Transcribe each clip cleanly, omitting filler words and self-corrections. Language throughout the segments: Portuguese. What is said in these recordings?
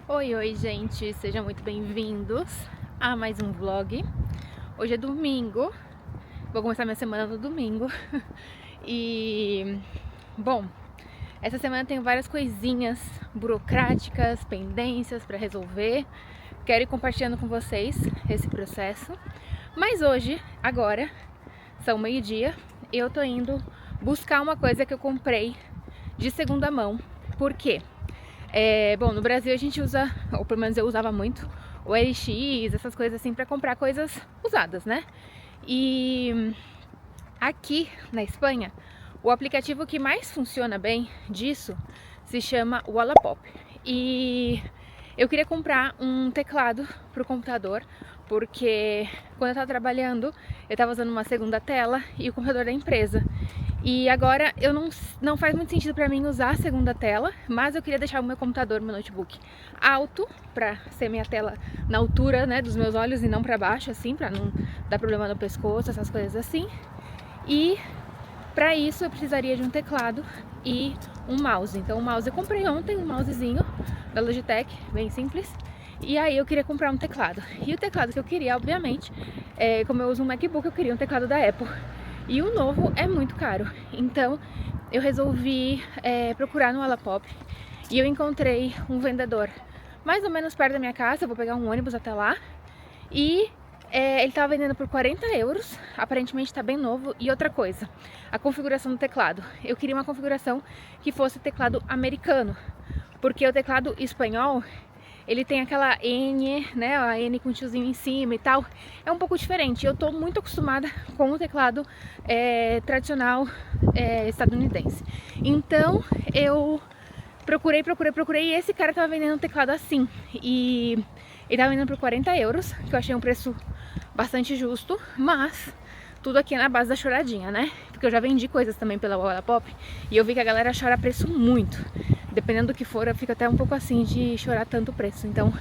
Oi, oi, gente, sejam muito bem-vindos a mais um vlog. Hoje é domingo, vou começar minha semana no domingo. E, bom, essa semana eu tenho várias coisinhas burocráticas, pendências para resolver. Quero ir compartilhando com vocês esse processo. Mas hoje, agora, são meio-dia, eu tô indo buscar uma coisa que eu comprei de segunda mão. Por quê? Bom, no Brasil a gente usa, ou pelo menos eu usava muito, o LX, essas coisas assim, pra comprar coisas usadas, né? E aqui na Espanha, o aplicativo que mais funciona bem disso se chama Wallapop. E eu queria comprar um teclado pro computador, porque quando eu tava trabalhando, eu tava usando uma segunda tela e o computador da empresa. E agora não faz muito sentido pra mim usar a segunda tela, mas eu queria deixar o meu computador, meu notebook, alto, pra ser minha tela na altura, né, dos meus olhos e não pra baixo, assim, pra não dar problema no pescoço, essas coisas assim. E pra isso eu precisaria de um teclado e um mouse. Então o mouse eu comprei ontem, um mousezinho da Logitech, bem simples. E aí eu queria comprar um teclado. E o teclado que eu queria, obviamente, como eu uso um MacBook, eu queria um teclado da Apple. E o novo é muito caro. Então eu resolvi procurar no Wallapop e eu encontrei um vendedor mais ou menos perto da minha casa. Eu vou pegar um ônibus até lá. E ele tava vendendo por 40 euros, aparentemente tá bem novo. E outra coisa, a configuração do teclado. Eu queria uma configuração que fosse teclado americano, porque o teclado espanhol, ele tem aquela N, né, a N com o tiozinho em cima e tal, é um pouco diferente. Eu tô muito acostumada com o teclado tradicional estadunidense. Então eu procurei e esse cara tava vendendo um teclado assim. E ele tava vendendo por 40 euros, que eu achei um preço bastante justo, mas tudo aqui é na base da choradinha, né? Porque eu já vendi coisas também pela Wallapop e eu vi que a galera chora preço muito. Dependendo do que for, eu fico até um pouco assim de chorar tanto preço. Então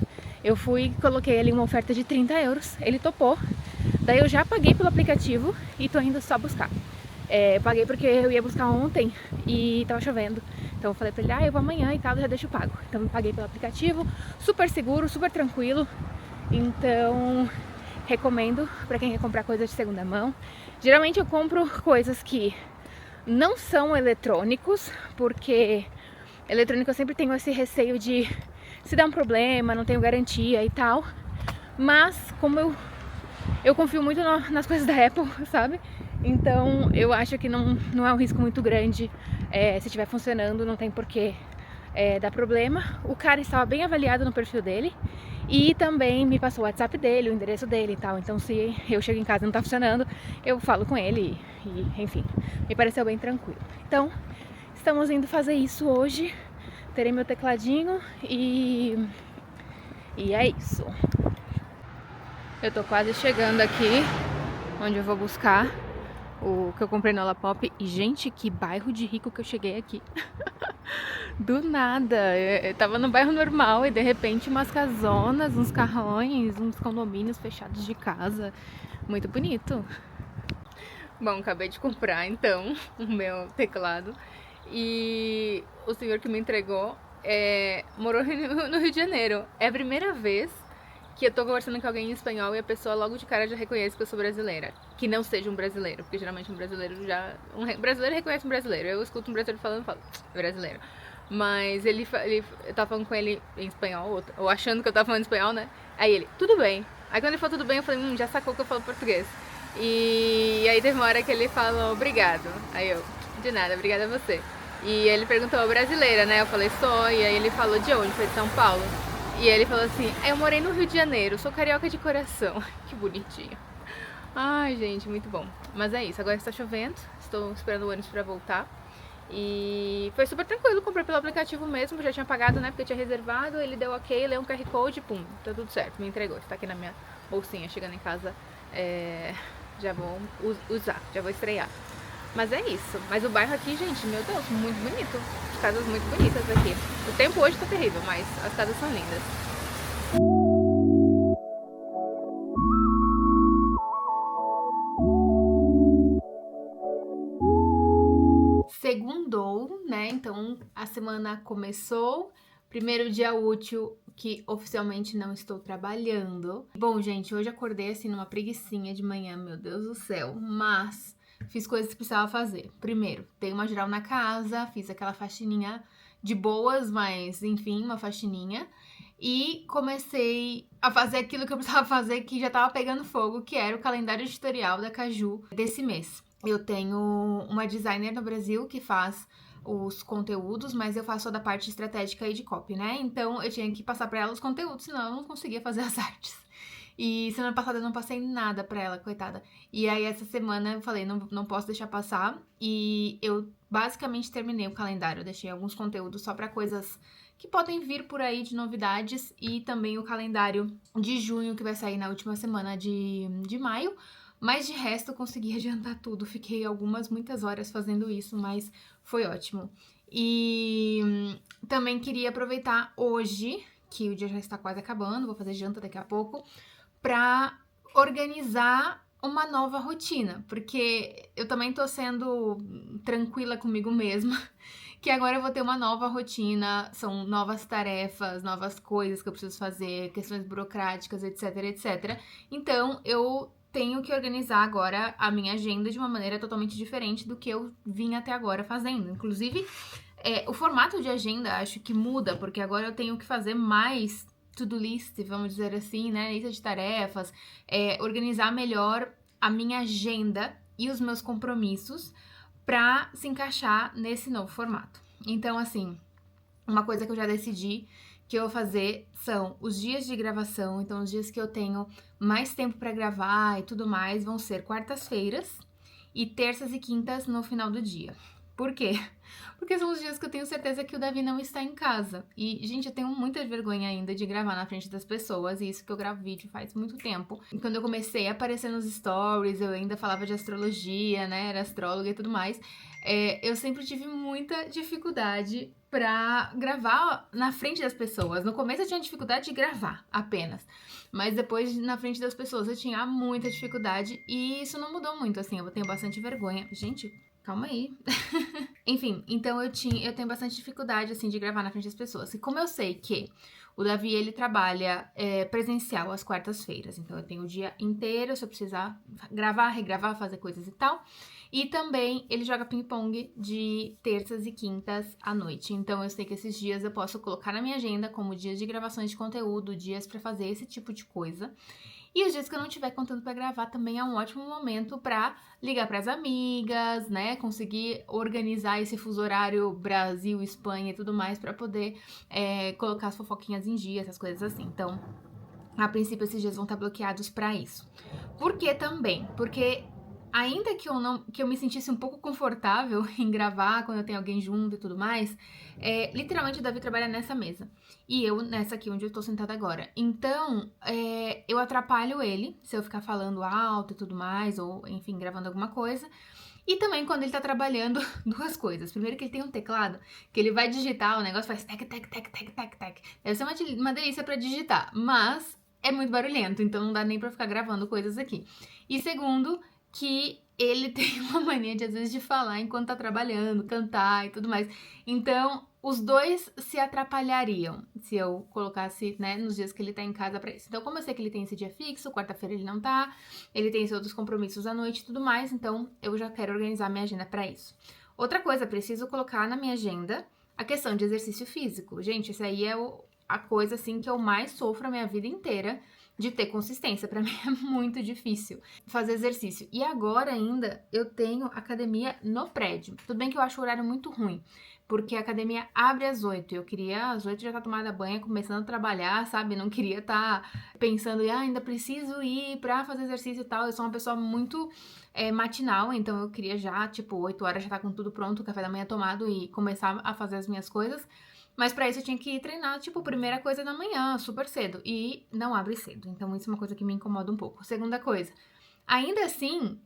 eu fui, coloquei ali uma oferta de 30 euros, ele topou. Daí eu já paguei pelo aplicativo e tô indo só buscar. Paguei porque eu ia buscar ontem e tava chovendo. Então eu falei pra ele, eu vou amanhã e tal, já deixo pago. Então eu paguei pelo aplicativo, super seguro, super tranquilo. Então recomendo pra quem quer comprar coisas de segunda mão. Geralmente eu compro coisas que não são eletrônicos, porque eletrônico eu sempre tenho esse receio de se dar um problema, não tenho garantia e tal. Mas como eu confio muito nas coisas da Apple, sabe? Então eu acho que não é um risco muito grande. Se estiver funcionando, não tem porquê dar problema. O cara estava bem avaliado no perfil dele e também me passou o WhatsApp dele, o endereço dele e tal. Então se eu chego em casa e não tá funcionando, eu falo com ele e enfim, me pareceu bem tranquilo. Então estamos indo fazer isso hoje. Terei meu tecladinho e é isso. Eu tô quase chegando aqui, onde eu vou buscar o que eu comprei no Wallapop. E, gente, que bairro de rico que eu cheguei aqui. Do nada. Eu tava no bairro normal e, de repente, umas casonas, uns carrões, uns condomínios fechados de casa. Muito bonito. Bom, acabei de comprar, então, o meu teclado. E o senhor que me entregou morou no Rio de Janeiro. É a primeira vez que eu tô conversando com alguém em espanhol e a pessoa logo de cara já reconhece que eu sou brasileira. Que não seja um brasileiro, porque geralmente um brasileiro já... Um brasileiro reconhece um brasileiro. Eu escuto um brasileiro falando e falo, brasileiro. Mas eu tava falando com ele em espanhol, ou achando que eu tava falando espanhol, né? Aí ele, tudo bem. Aí quando ele falou tudo bem, eu falei, já sacou que eu falo português. E aí teve uma hora que ele falou, obrigado. Aí eu, de nada, obrigada a você. E ele perguntou, brasileira, né? Eu falei, sou. E aí ele falou, de onde? Foi de São Paulo. E ele falou assim, eu morei no Rio de Janeiro, sou carioca de coração. Que bonitinho. Ai, gente, muito bom. Mas é isso, agora está chovendo, estou esperando o ônibus pra voltar. E foi super tranquilo, comprei pelo aplicativo mesmo, já tinha pagado, né, porque eu tinha reservado. Ele deu ok, leu um QR Code, pum, tá tudo certo, me entregou. Está aqui na minha bolsinha, chegando em casa, já vou usar, já vou estrear. Mas é isso. Mas o bairro aqui, gente, meu Deus, muito bonito. Casas muito bonitas aqui. O tempo hoje tá terrível, mas as casas são lindas. Segundou, né? Então a semana começou. Primeiro dia útil que oficialmente não estou trabalhando. Bom, gente, hoje acordei assim numa preguicinha de manhã, meu Deus do céu, mas fiz coisas que precisava fazer. Primeiro, dei uma geral na casa, fiz aquela faxininha de boas, mas enfim, uma faxininha. E comecei a fazer aquilo que eu precisava fazer, que já tava pegando fogo, que era o calendário editorial da Caju desse mês. Eu tenho uma designer no Brasil que faz os conteúdos, mas eu faço toda a parte estratégica e de copy, né? Então eu tinha que passar pra ela os conteúdos, senão eu não conseguia fazer as artes. E semana passada eu não passei nada pra ela, coitada. E aí essa semana eu falei, não posso deixar passar. E eu basicamente terminei o calendário. Eu deixei alguns conteúdos só pra coisas que podem vir por aí de novidades. E também o calendário de junho, que vai sair na última semana de maio. Mas de resto eu consegui adiantar tudo. Fiquei muitas horas fazendo isso, mas foi ótimo. E também queria aproveitar hoje, que o dia já está quase acabando, vou fazer janta daqui a pouco, pra organizar uma nova rotina, porque eu também tô sendo tranquila comigo mesma, que agora eu vou ter uma nova rotina, são novas tarefas, novas coisas que eu preciso fazer, questões burocráticas, etc, etc. Então, eu tenho que organizar agora a minha agenda de uma maneira totalmente diferente do que eu vim até agora fazendo. Inclusive, o formato de agenda acho que muda, porque agora eu tenho que fazer mais to-do list, vamos dizer assim, né? Lista de tarefas, organizar melhor a minha agenda e os meus compromissos para se encaixar nesse novo formato. Então, assim, uma coisa que eu já decidi que eu vou fazer são os dias de gravação. Então, os dias que eu tenho mais tempo para gravar e tudo mais vão ser quartas-feiras e terças e quintas no final do dia. Por quê? Porque são os dias que eu tenho certeza que o Davi não está em casa. E, gente, eu tenho muita vergonha ainda de gravar na frente das pessoas. E isso que eu gravo vídeo faz muito tempo. E quando eu comecei a aparecer nos stories, eu ainda falava de astrologia, né? Era astróloga e tudo mais. Eu sempre tive muita dificuldade pra gravar na frente das pessoas. No começo eu tinha dificuldade de gravar apenas. Mas depois, na frente das pessoas, eu tinha muita dificuldade. E isso não mudou muito, assim. Eu tenho bastante vergonha. Gente, calma aí. Enfim, então eu tenho bastante dificuldade, assim, de gravar na frente das pessoas. E como eu sei que o Davi, ele trabalha presencial às quartas-feiras, então eu tenho o dia inteiro, se eu precisar gravar, regravar, fazer coisas e tal. E também ele joga ping-pong de terças e quintas à noite. Então eu sei que esses dias eu posso colocar na minha agenda como dias de gravações de conteúdo, dias pra fazer esse tipo de coisa. E os dias que eu não tiver conteúdo pra gravar também é um ótimo momento pra ligar pras amigas, né? Conseguir organizar esse fuso horário Brasil, Espanha e tudo mais pra poder colocar as fofoquinhas em dia, essas coisas assim. Então, a princípio, esses dias vão estar bloqueados pra isso. Por que também? Porque ainda que eu me sentisse um pouco confortável em gravar quando eu tenho alguém junto e tudo mais, literalmente o Davi trabalha nessa mesa. E eu nessa aqui onde eu tô sentada agora. Então, eu atrapalho ele se eu ficar falando alto e tudo mais, ou enfim, gravando alguma coisa. E também quando ele tá trabalhando, duas coisas. Primeiro que ele tem um teclado, que ele vai digitar, o negócio faz tec, tec, tec, tec, tec, tec. Deve ser uma delícia pra digitar, mas é muito barulhento, então não dá nem pra ficar gravando coisas aqui. E segundo, que ele tem uma mania de, às vezes, de falar enquanto tá trabalhando, cantar e tudo mais. Então, os dois se atrapalhariam se eu colocasse, né, nos dias que ele tá em casa pra isso. Então, como eu sei que ele tem esse dia fixo, quarta-feira ele não tá, ele tem esses outros compromissos à noite e tudo mais, então eu já quero organizar minha agenda pra isso. Outra coisa, preciso colocar na minha agenda a questão de exercício físico. Gente, isso aí é a coisa, assim, que eu mais sofro a minha vida inteira de ter consistência. Pra mim é muito difícil fazer exercício. E agora ainda eu tenho academia no prédio. Tudo bem que eu acho o horário muito ruim, porque a academia abre às 8. Eu queria às 8 já estar tomada banho, começando a trabalhar, sabe? Não queria estar pensando, ainda preciso ir pra fazer exercício e tal. Eu sou uma pessoa muito matinal, então eu queria já, tipo, 8 horas já estar com tudo pronto, o café da manhã tomado e começar a fazer as minhas coisas. Mas pra isso eu tinha que treinar, tipo, primeira coisa da manhã, super cedo. E não abre cedo, então isso é uma coisa que me incomoda um pouco. Segunda coisa, ainda assim,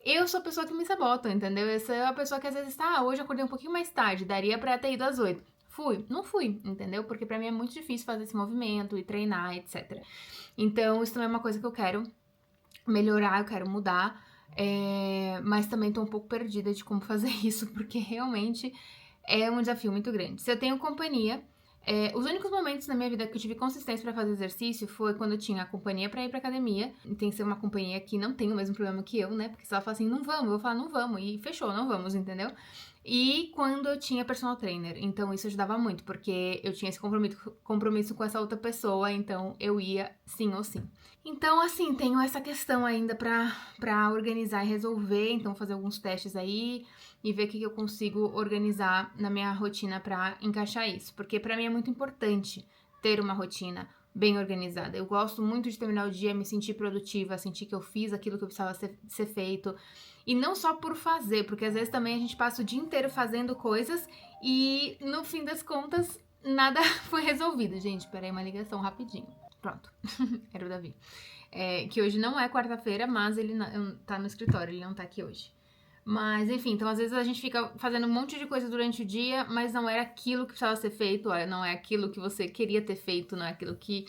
eu sou a pessoa que me sabota, entendeu? Eu sou a pessoa que às vezes hoje eu acordei um pouquinho mais tarde, daria pra ter ido às 8. Fui? Não fui, entendeu? Porque pra mim é muito difícil fazer esse movimento e treinar, etc. Então isso também é uma coisa que eu quero melhorar, eu quero mudar. Mas também tô um pouco perdida de como fazer isso, porque realmente é um desafio muito grande. Se eu tenho companhia, Os únicos momentos na minha vida que eu tive consistência pra fazer exercício foi quando eu tinha a companhia pra ir pra academia. E tem que ser uma companhia que não tem o mesmo problema que eu, né? Porque se ela fala assim, não vamos, eu vou falar, não vamos. E fechou, não vamos, entendeu? E quando eu tinha personal trainer. Então isso ajudava muito, porque eu tinha esse compromisso com essa outra pessoa, então eu ia sim ou sim. Então, assim, tenho essa questão ainda pra organizar e resolver. Então, fazer alguns testes aí e ver o que eu consigo organizar na minha rotina pra encaixar isso. Porque pra mim é muito importante ter uma rotina bem organizada. Eu gosto muito de terminar o dia, me sentir produtiva, sentir que eu fiz aquilo que eu precisava ser feito. E não só por fazer, porque às vezes também a gente passa o dia inteiro fazendo coisas e no fim das contas nada foi resolvido. Gente, peraí, uma ligação rapidinho. Pronto, era o Davi. Que hoje não é quarta-feira, mas ele tá no escritório, ele não tá aqui hoje. Mas, enfim, então às vezes a gente fica fazendo um monte de coisa durante o dia, mas não era aquilo que precisava ser feito, não é aquilo que você queria ter feito, não é aquilo que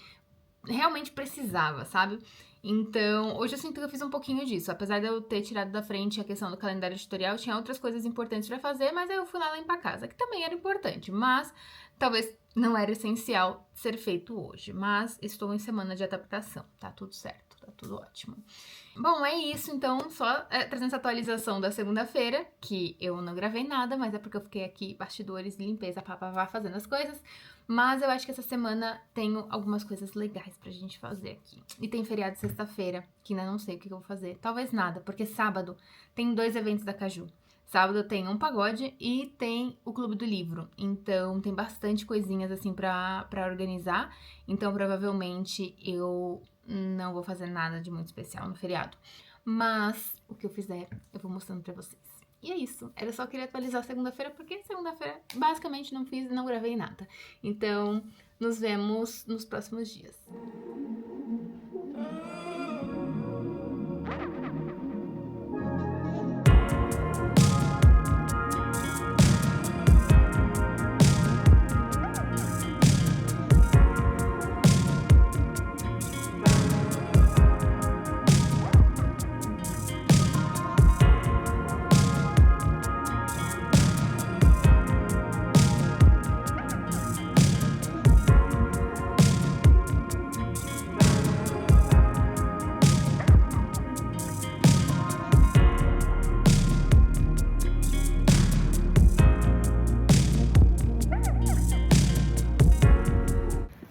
realmente precisava, sabe? Então, hoje eu sinto que eu fiz um pouquinho disso. Apesar de eu ter tirado da frente a questão do calendário editorial, tinha outras coisas importantes pra fazer, mas aí eu fui lá limpar a casa, que também era importante, mas talvez não era essencial ser feito hoje. Mas estou em semana de adaptação, tá tudo certo, tá tudo ótimo. Bom, é isso, então, só trazendo essa atualização da segunda-feira, que eu não gravei nada, mas é porque eu fiquei aqui, bastidores, limpeza, fazendo as coisas. Mas eu acho que essa semana tenho algumas coisas legais pra gente fazer aqui. E tem feriado sexta-feira, que ainda não sei o que eu vou fazer. Talvez nada, porque sábado tem 2 eventos da Caju. Sábado tem um pagode e tem o Clube do Livro. Então tem bastante coisinhas assim pra organizar. Então provavelmente eu não vou fazer nada de muito especial no feriado. Mas o que eu fizer, eu vou mostrando pra vocês. E é isso, era só querer atualizar segunda-feira, porque segunda-feira basicamente não gravei nada. Então, nos vemos nos próximos dias.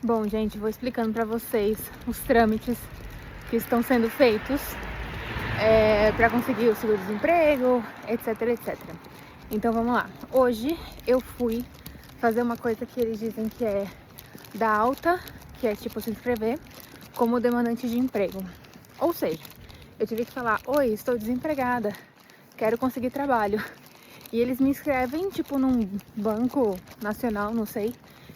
Bom, gente, vou explicando pra vocês os trâmites que estão sendo feitos pra conseguir o seguro-desemprego, etc, etc. Então, vamos lá. Hoje eu fui fazer uma coisa que eles dizem que é dar alta, que é tipo se inscrever como demandante de emprego. Ou seja, eu tive que falar, oi, estou desempregada, quero conseguir trabalho. E eles me inscrevem, tipo, num banco nacional, não sei,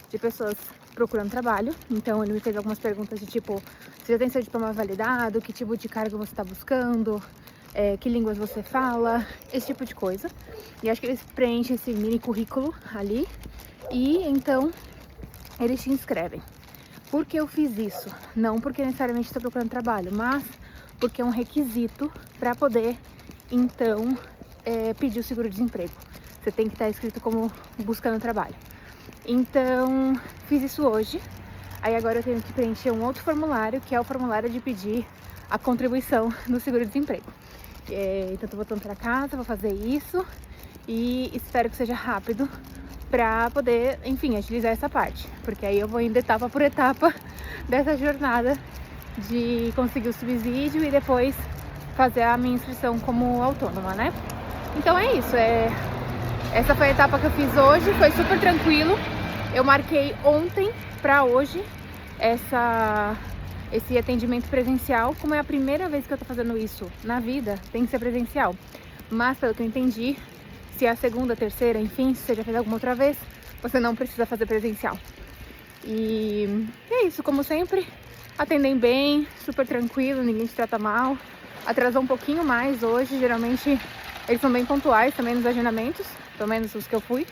de pessoas procurando trabalho. Então ele me fez algumas perguntas de tipo, você já tem seu diploma validado, que tipo de cargo você está buscando, que línguas você fala, esse tipo de coisa. E acho que eles preenchem esse mini currículo ali e então eles te inscrevem. Por que eu fiz isso? Não porque necessariamente estou procurando trabalho, mas porque é um requisito para poder então pedir o seguro-desemprego. Você tem que estar inscrito como buscando trabalho. Então, fiz isso hoje. Aí agora eu tenho que preencher um outro formulário, que é o formulário de pedir a contribuição no seguro-desemprego. Então, tô voltando pra casa, vou fazer isso e espero que seja rápido pra poder, enfim, agilizar essa parte. Porque aí eu vou indo etapa por etapa dessa jornada de conseguir o subsídio e depois fazer a minha inscrição como autônoma, né? Então é isso, essa foi a etapa que eu fiz hoje, foi super tranquilo. Eu marquei ontem pra hoje esse atendimento presencial. Como é a primeira vez que eu tô fazendo isso na vida, tem que ser presencial. Mas pelo que eu entendi, se é a segunda, terceira, enfim, se você já fez alguma outra vez, você não precisa fazer presencial. E é isso, como sempre, atendem bem, super tranquilo, ninguém te trata mal. Atrasou um pouquinho mais hoje, geralmente eles são bem pontuais também nos agendamentos, pelo menos os que eu fui,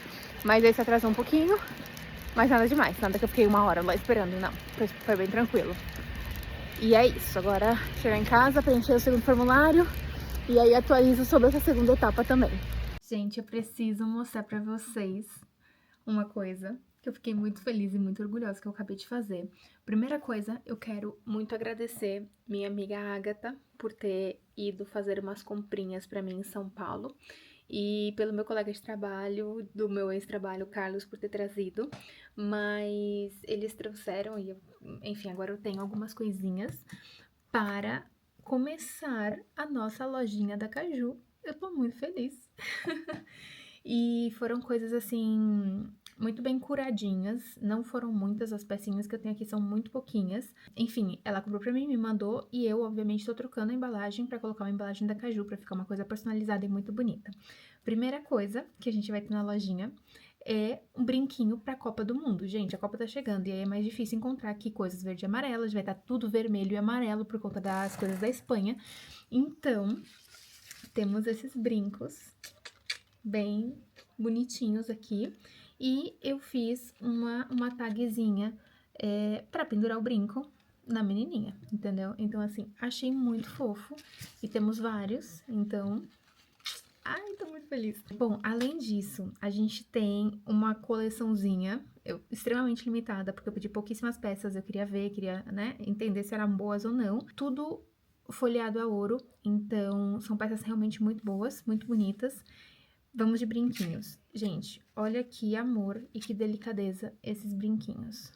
mas esse atrasou um pouquinho, mas nada demais, nada que eu fiquei 1 hora lá esperando, não, foi bem tranquilo. E é isso, agora chegar em casa, preencher o segundo formulário e aí atualizo sobre essa segunda etapa também. Gente, eu preciso mostrar pra vocês uma coisa que eu fiquei muito feliz e muito orgulhosa que eu acabei de fazer. Primeira coisa, eu quero muito agradecer minha amiga Agatha por ter ido fazer umas comprinhas pra mim em São Paulo e pelo meu colega de trabalho, do meu ex-trabalho, Carlos, por ter trazido, mas eles trouxeram e enfim, agora eu tenho algumas coisinhas para começar a nossa lojinha da Caju. Eu tô muito feliz. E foram coisas assim muito bem curadinhas, não foram muitas, as pecinhas que eu tenho aqui são muito pouquinhas. Enfim, ela comprou pra mim, me mandou e eu, obviamente, tô trocando a embalagem pra colocar uma embalagem da Caju pra ficar uma coisa personalizada e muito bonita. Primeira coisa que a gente vai ter na lojinha é um brinquinho pra Copa do Mundo. Gente, a Copa tá chegando e aí é mais difícil encontrar aqui coisas verde e amarelas, vai estar tudo vermelho e amarelo por conta das coisas da Espanha. Então, temos esses brincos bem bonitinhos aqui. E eu fiz uma tagzinha pra pendurar o brinco na menininha, entendeu? Então, assim, achei muito fofo. E temos vários, então... Ai, tô muito feliz. Bom, além disso, a gente tem uma coleçãozinha, extremamente limitada, porque eu pedi pouquíssimas peças, eu queria ver, queria, né, entender se eram boas ou não. Tudo folheado a ouro, então são peças realmente muito boas, muito bonitas. Vamos de brinquinhos. Gente, olha que amor e que delicadeza esses brinquinhos.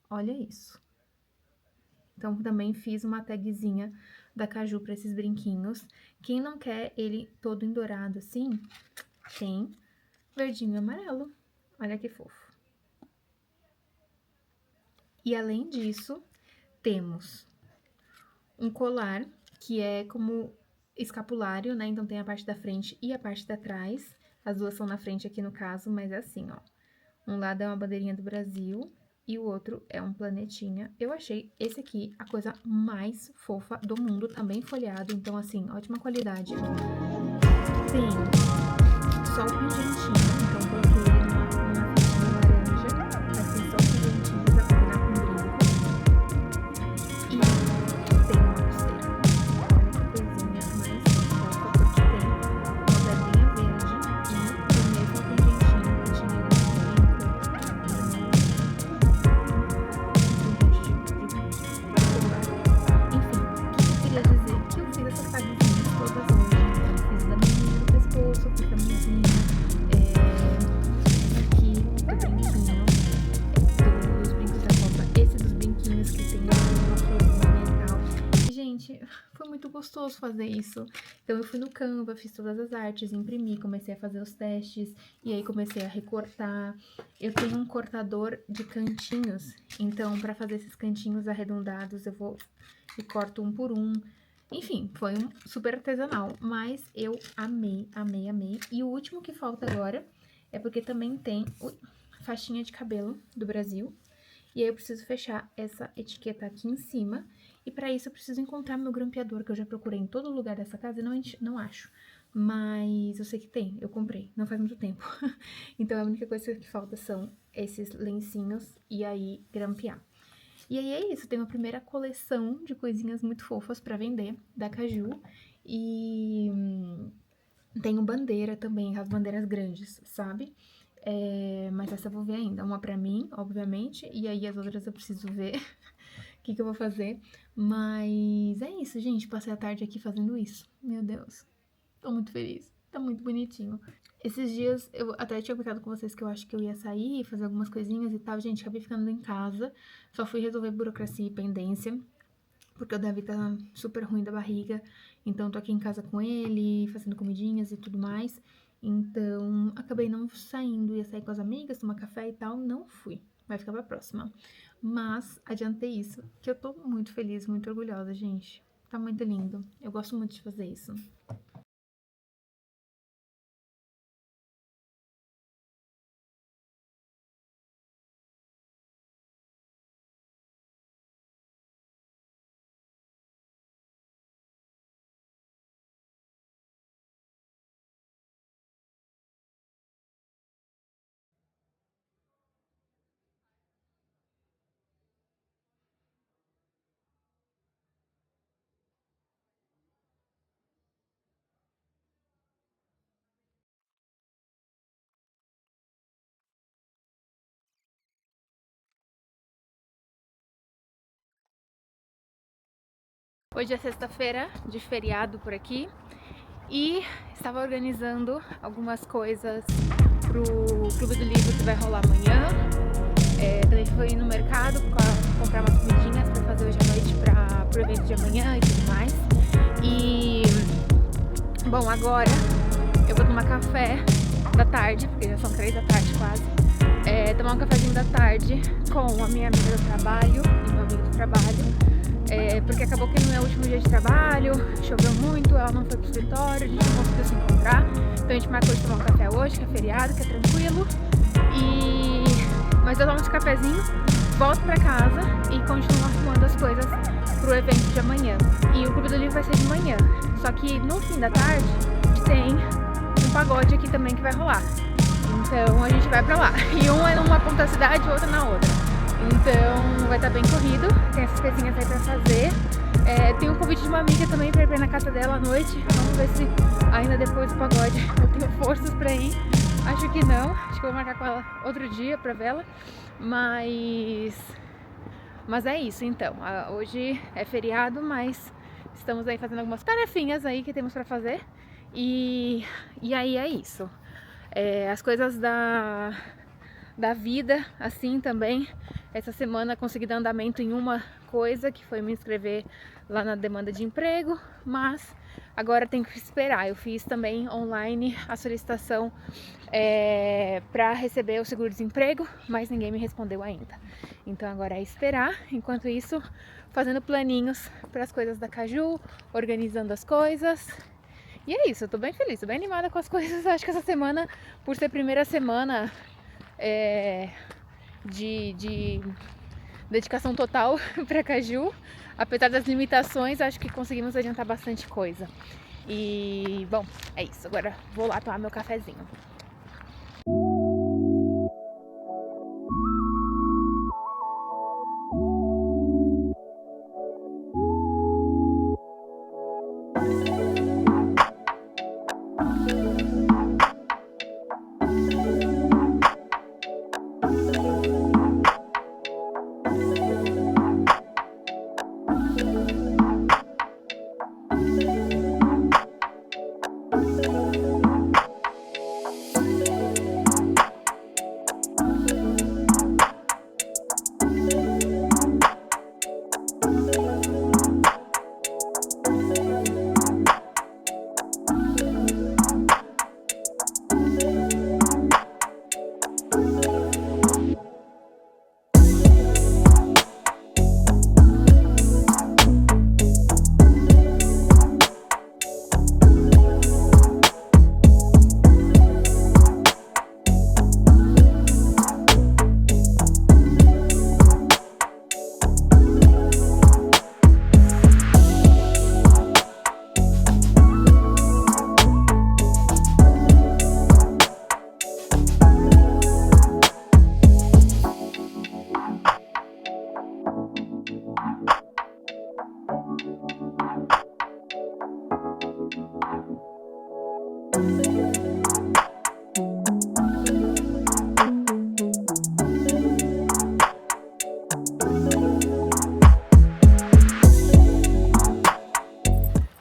Olha isso. Então, também fiz uma tagzinha da Caju para esses brinquinhos. Quem não quer ele todo em dourado assim, tem verdinho e amarelo. Olha que fofo. E além disso, temos um colar, que é como escapulário, né? Então, tem a parte da frente e a parte da trás. As duas são na frente aqui no caso, mas é assim, ó. Um lado é uma bandeirinha do Brasil e o outro é um planetinha. Eu achei esse aqui a coisa mais fofa do mundo, também folheado, então assim, ótima qualidade. Tem só o pingentinho, então coloquei ele numa fitinha laranja, assim, só o pingentinho pra combinar com o brinco. E tem uma pulseira. Olha que coisinha mais fofa, porque tem uma pedrinha verde e o mesmo pingentinho que tinha ali no brinco. Queria dizer que eu fiz essas tagzinhas todas hoje. Então, eu fiz da menininha no pescoço, fiz da mãozinha, aqui, do brinquinho, dos brincos da Copa, esse dos brinquinhos que tem uma florzinha e tal. E, gente, foi muito gostoso fazer isso. Então, eu fui no Canva, fiz todas as artes, imprimi, comecei a fazer os testes, e aí comecei a recortar. Eu tenho um cortador de cantinhos, então, pra fazer esses cantinhos arredondados, eu vou e corto um por um. Enfim, foi um super artesanal, mas eu amei, amei, amei. E o último que falta agora é porque também tem faixinha de cabelo do Brasil. E aí eu preciso fechar essa etiqueta aqui em cima. E pra isso eu preciso encontrar meu grampeador, que eu já procurei em todo lugar dessa casa e não acho. Mas eu sei que tem, eu comprei, não faz muito tempo. Então a única coisa que falta são esses lencinhos e aí grampear. E aí é isso, tem uma primeira coleção de coisinhas muito fofas pra vender, da Caju. E tenho bandeira também, as bandeiras grandes, sabe? Mas essa eu vou ver ainda. Uma pra mim, obviamente, e aí as outras eu preciso ver o que eu vou fazer. Mas é isso, gente. Passei a tarde aqui fazendo isso. Meu Deus. Tô muito feliz. Tá muito bonitinho. Esses dias eu até tinha comentado com vocês que eu acho que eu ia sair, fazer algumas coisinhas e tal. Gente, acabei ficando em casa. Só fui resolver burocracia e pendência, porque o Davi tá super ruim da barriga. Então tô aqui em casa com ele, fazendo comidinhas e tudo mais. Então acabei não saindo, ia sair com as amigas, tomar café e tal. Não fui. Vai ficar pra próxima. Mas adiantei isso, que eu tô muito feliz, muito orgulhosa, gente. Tá muito lindo. Eu gosto muito de fazer isso. Hoje é sexta-feira de feriado por aqui e estava organizando algumas coisas pro Clube do Livro que vai rolar amanhã. Também fui no mercado comprar umas comidinhas para fazer hoje à noite pro evento de amanhã e tudo mais. E bom, agora eu vou tomar café da tarde, porque já são 3 da tarde quase. Tomar um cafezinho da tarde com a minha amiga do trabalho e meu amigo do trabalho. Porque acabou que no meu último dia de trabalho, choveu muito, ela não foi pro escritório, a gente não conseguiu se encontrar. Então a gente marcou de tomar um café hoje, que é feriado, que é tranquilo. Mas eu tomo esse cafezinho, volto pra casa e continuo arrumando as coisas pro evento de amanhã. E o Clube do Livro vai ser de manhã. Só que no fim da tarde tem um pagode aqui também que vai rolar. Então a gente vai pra lá. E um é numa ponta da cidade e o outro na outra. Então vai estar bem corrido, tem essas coisinhas aí pra fazer. Tem um convite de uma amiga também pra ir na casa dela à noite. Vamos ver se ainda depois do pagode eu tenho forças pra ir. Acho que não, acho que eu vou marcar com ela outro dia pra vê-la. Mas é isso então. Hoje é feriado, mas estamos aí fazendo algumas tarefinhas aí que temos pra fazer. E aí é isso. As coisas da vida, assim também. Essa semana consegui dar andamento em uma coisa, que foi me inscrever lá na demanda de emprego, mas agora tem que esperar. Eu fiz também online a solicitação para receber o seguro-desemprego, mas ninguém me respondeu ainda. Então agora é esperar. Enquanto isso, fazendo planinhos para as coisas da Caju, organizando as coisas. E é isso, eu tô bem feliz, tô bem animada com as coisas. Acho que essa semana, por ser a primeira semana de dedicação total para Caju, apesar das limitações, acho que conseguimos adiantar bastante coisa. E bom, é isso, agora vou lá tomar meu cafezinho.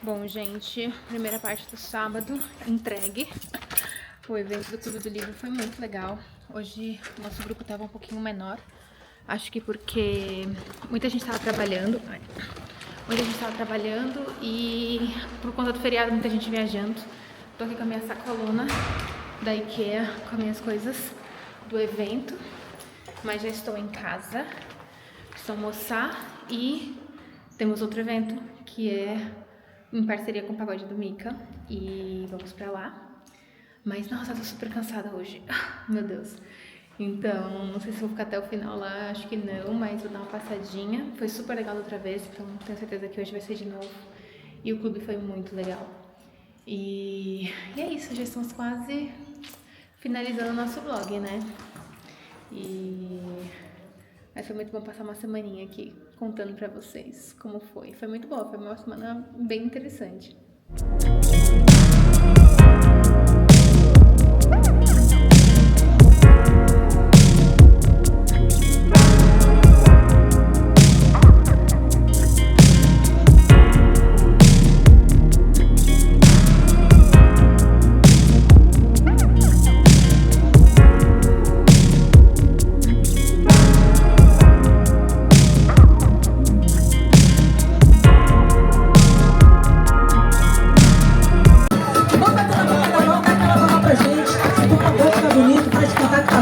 Bom, gente, primeira parte do sábado entregue. O evento do Clube do Livro foi muito legal. Hoje o nosso grupo estava um pouquinho menor. Acho que porque muita gente estava trabalhando. E por conta do feriado, muita gente viajando. Tô aqui com a minha sacolona da IKEA, com as minhas coisas do evento. Mas já estou em casa. Preciso almoçar e temos outro evento que é em parceria com o Pagode do Mika. E vamos pra lá. Mas, nossa, eu tô super cansada hoje. Meu Deus. Então, não sei se vou ficar até o final lá, acho que não, mas vou dar uma passadinha. Foi super legal da outra vez, então tenho certeza que hoje vai ser de novo. E o clube foi muito legal. E é isso, já estamos quase finalizando o nosso vlog, né? Mas foi muito bom passar uma semaninha aqui, contando pra vocês como foi. Foi muito boa, foi uma semana bem interessante.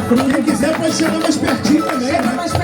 Quem quiser pode chegar mais pertinho também, né?